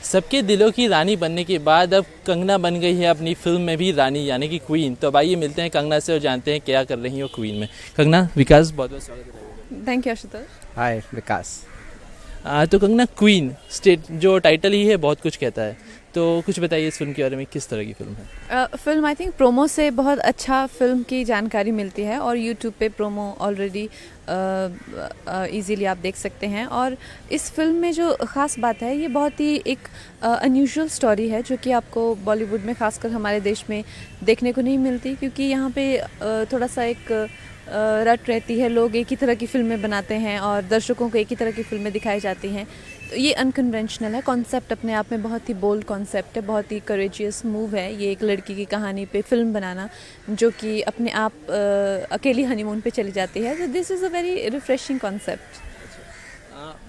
सबके दिलों की रानी बनने के बाद अब कंगना बन गई है अपनी फिल्म में भी रानी यानी कि क्वीन। तो अब आइए मिलते हैं कंगना से और जानते हैं क्या कर रही हो क्वीन में। कंगना, विकास बहुत बहुत स्वागत है। Thank you Ashutosh. Hi Vikas. तो कंगना, क्वीन स्टेट जो टाइटल ही है बहुत कुछ कहता है, तो कुछ बताइए इस फिल्म के बारे में, किस तरह की फिल्म है? फिल्म आई थिंक प्रोमो से बहुत अच्छा फिल्म की जानकारी मिलती है और यूट्यूब पे प्रोमो ऑलरेडी इजीली आप देख सकते हैं। और इस फिल्म में जो ख़ास बात है, ये बहुत ही एक अनयूजुअल स्टोरी है जो कि आपको बॉलीवुड में खासकर हमारे देश में देखने को नहीं मिलती, क्योंकि यहाँ पे थोड़ा सा एक रट रहती है, लोग एक ही तरह की फिल्में बनाते हैं और दर्शकों को एक ही तरह की फिल्में दिखाई जाती हैं। तो ये अनकन्वेंशनल है, कॉन्सेप्ट अपने आप में बहुत ही बोल्ड कॉन्सेप्ट है, बहुत ही करेजियस मूव है ये एक लड़की की कहानी पे फिल्म बनाना जो कि अपने आप अकेली हनीमून पे चली जाती है। तो this is a very refreshing concept.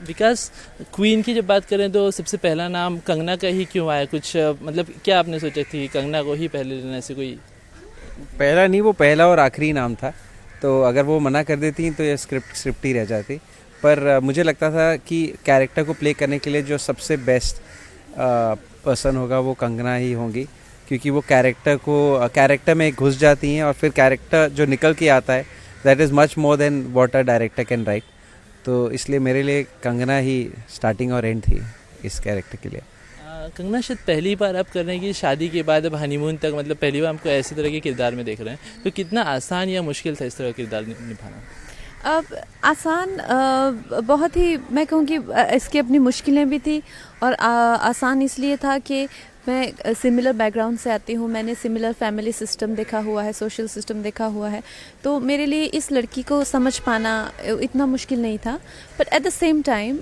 Vikas, queen की जब बात करें तो सबसे पहला नाम कंगना का ही क्यों आया? कुछ मतलब क्या आपने सोचा थी कंगना को ही पहले लेने से? कोई पहला नहीं, वो पहला और आखिरी नाम था, तो अगर वो मना कर देती तो ये स्क्रिप्ट ही रह जाती। पर मुझे लगता था कि कैरेक्टर को प्ले करने के लिए जो सबसे बेस्ट पर्सन होगा वो कंगना ही होंगी, क्योंकि वो कैरेक्टर में घुस जाती हैं और फिर कैरेक्टर जो निकल के आता है that is much more than what a director can write. तो इसलिए मेरे लिए कंगना ही स्टार्टिंग और एंड थी इस कैरेक्टर के लिए। कंगना, शायद पहली बार आप कर रहे हैं कि शादी के बाद अब हनीमून तक, मतलब पहली बार हमको ऐसे तरह के किरदार में देख रहे हैं, तो कितना आसान या मुश्किल था इस तरह का किरदार निभाना? अब आसान बहुत ही, मैं कहूँगी इसकी अपनी मुश्किलें भी थी और आसान इसलिए था कि मैं सिमिलर बैकग्राउंड से आती हूँ, मैंने सिमिलर फैमिली सिस्टम देखा हुआ है, सोशल सिस्टम देखा हुआ है, तो मेरे लिए इस लड़की को समझ पाना इतना मुश्किल नहीं था। But at the same time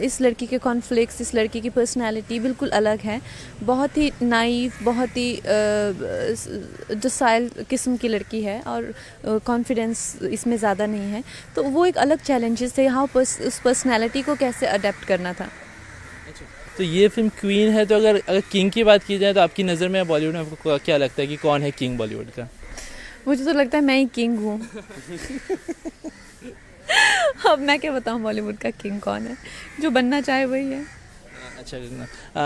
इस लड़की के कॉन्फ्लिक्ट्स, इस लड़की की पर्सनालिटी बिल्कुल अलग है, बहुत ही नाइव, बहुत ही डोसाइल किस्म की लड़की है और कॉन्फिडेंस इसमें ज़्यादा नहीं है। तो वो एक अलग चैलेंजेस थे, हाँ उस पर्सनालिटी को कैसे अडेप्ट करना था। तो ये फिल्म क्वीन है, तो अगर किंग की बात की जाए तो आपकी नज़र में बॉलीवुड में आपको क्या लगता है कि कौन है किंग बॉलीवुड का? मुझे तो लगता है मैं ही किंग हूँ। अब मैं क्या बताऊँ बॉलीवुड का किंग कौन है, जो बनना चाहे वही है। अच्छा कंगना,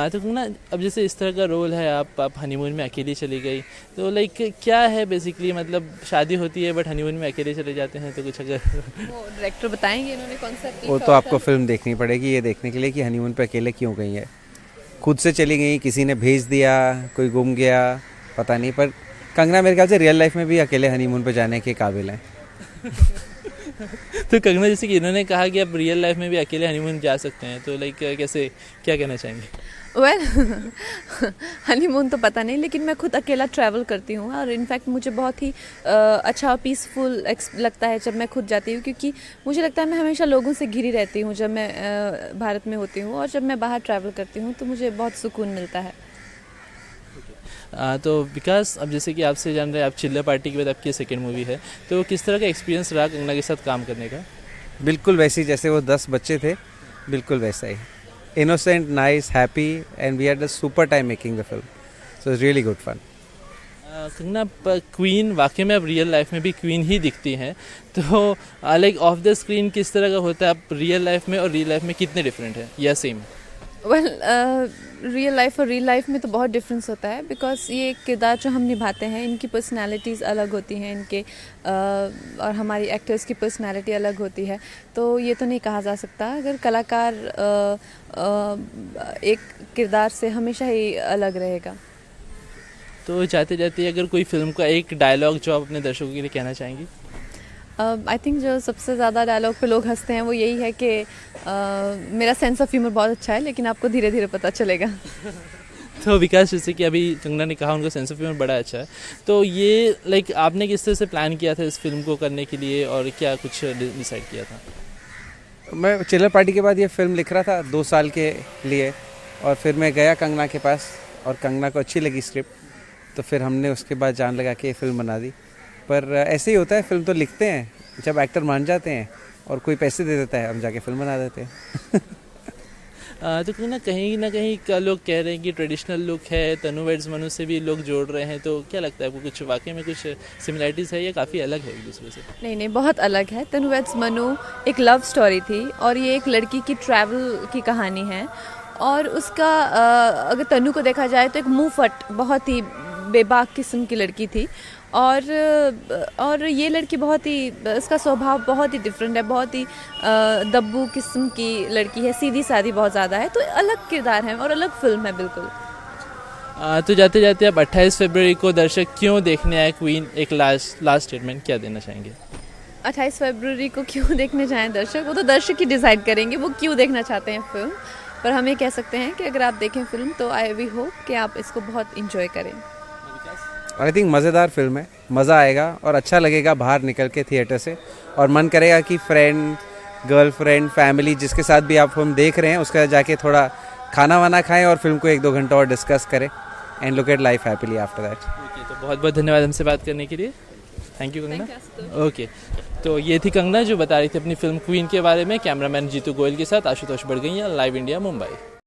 तो कंगना अब जैसे इस तरह का रोल है, आप हनीमून में अकेली चली गई, तो लाइक क्या है बेसिकली, मतलब शादी होती है बट हनीमून में अकेले चले जाते हैं, तो कुछ अगर वो डायरेक्टर बताएंगे इन्होंने कॉन्सेप्ट वो तो आपको फिल्म देखनी पड़ेगी ये देखने के लिए कि हनीमून पे अकेले क्यों गई है। खुद से चली गई, किसी ने भेज दिया, कोई गुम गया, पता नहीं। पर कंगना मेरे ख्याल से रियल लाइफ में भी अकेले हनीमून पे जाने के काबिल हैं। तो कंगना, जैसे कि इन्होंने कहा कि आप रियल लाइफ में भी अकेले हनीमून जा सकते हैं, तो लाइक कैसे, क्या कहना चाहेंगे? वेल हनीमून तो पता नहीं, लेकिन मैं खुद अकेला ट्रैवल करती हूँ और इनफैक्ट मुझे बहुत ही अच्छा पीसफुल लगता है जब मैं खुद जाती हूँ, क्योंकि मुझे लगता है मैं हमेशा लोगों से घिरी रहती हूँ जब मैं भारत में होती हूँ, और जब मैं बाहर ट्रैवल करती हूँ तो मुझे बहुत सुकून मिलता है। तो विकास, अब जैसे कि आपसे जान रहे हैं, आप चिल्ला पार्टी के बाद आपकी सेकंड मूवी है, तो किस तरह का एक्सपीरियंस रहा कंगना के साथ काम करने का? बिल्कुल वैसे ही जैसे वो 10 बच्चे थे, बिल्कुल वैसा ही, innocent, nice, happy, and we had a super time making the film. So it's really good fun. Kangana, queen वाकई में अब रियल लाइफ में भी क्वीन ही दिखती हैं, तो लाइक ऑफ द स्क्रीन किस तरह का होता है? आप रियल लाइफ में और रियल लाइफ में कितने डिफरेंट है या सेम? वेल रियल लाइफ और रियल लाइफ में तो बहुत डिफरेंस होता है, बिकॉज ये किरदार जो हम निभाते हैं इनकी पर्सनालिटीज़ अलग होती हैं, इनके और हमारी एक्टर्स की पर्सनालिटी अलग होती है, तो ये तो नहीं कहा जा सकता। अगर कलाकार एक किरदार से हमेशा ही अलग रहेगा। तो जाते जाते अगर कोई फिल्म का एक डायलॉग जो आप अपने दर्शकों के लिए कहना चाहेंगी? आई थिंक जो सबसे ज़्यादा डायलॉग पे लोग हंसते हैं वो यही है कि मेरा सेंस ऑफ ह्यूमर बहुत अच्छा है, लेकिन आपको धीरे धीरे पता चलेगा। तो विकास, जैसे कि अभी कंगना ने कहा उनका सेंस ऑफ ह्यूमर बड़ा अच्छा है, तो ये लाइक आपने किस तरह से प्लान किया था इस फिल्म को करने के लिए और क्या कुछ डिसाइड किया था? मैं चिल्लर पार्टी के बाद ये फिल्म लिख रहा था 2 साल के लिए, और फिर मैं गया कंगना के पास और कंगना को अच्छी लगी स्क्रिप्ट, तो फिर हमने उसके बाद जान लगा के ये फिल्म बना दी। पर ऐसे ही होता है, फिल्म तो लिखते हैं, जब एक्टर मान जाते हैं और कोई पैसे दे देता है हम जाके फिल्म बना देते हैं। तो कहीं ना कहीं लोग कह रहे हैं कि ट्रेडिशनल लुक है, तनु वेड्स मनु से भी लोग जोड़ रहे हैं, तो क्या लगता है आपको, कुछ वाकई में कुछ सिमिलरिटीज़ है या काफ़ी अलग है एक दूसरे से? नहीं, बहुत अलग है। तनु वेड्स मनु एक लव स्टोरी थी और ये एक लड़की की ट्रैवल की कहानी है, और उसका अगर तनु को देखा जाए तो एक मुंहफट बहुत ही बेबाक किस्म की लड़की थी और ये लड़की बहुत ही, इसका स्वभाव बहुत ही डिफरेंट है, बहुत ही दब्बू किस्म की लड़की है, सीधी सादी बहुत ज़्यादा है, तो अलग किरदार है और अलग फिल्म है बिल्कुल। तो जाते जाते आप 28 फरवरी को दर्शक क्यों देखने आए क्वीन, एक लास्ट स्टेटमेंट क्या देना चाहेंगे? 28 फरवरी को क्यों देखने जाएं दर्शक, वो तो दर्शक ही डिसाइड करेंगे वो क्यों देखना चाहते हैं फिल्म, पर हम ये कह सकते हैं कि अगर आप देखें फिल्म तो आई वी होप कि आप इसको बहुत इंजॉय करें। आई थिंक मज़ेदार फिल्म है, मज़ा आएगा और अच्छा लगेगा बाहर निकल के थिएटर से, और मन करेगा कि फ्रेंड, गर्लफ्रेंड, फैमिली जिसके साथ भी आप फिल्म देख रहे हैं उसका जाके थोड़ा खाना वाना खाएं और फिल्म को 1-2 घंटा और डिस्कस करें and look at life happily after that. तो बहुत बहुत धन्यवाद हमसे बात करने के लिए। Thank you Kangana. ओके, तो ये थी कंगना जो बता रही थी अपनी फिल्म क्वीन के बारे में। कैमरामैन जीतू गोयल के साथ आशुतोष बड़गैया, लाइव इंडिया, मुंबई।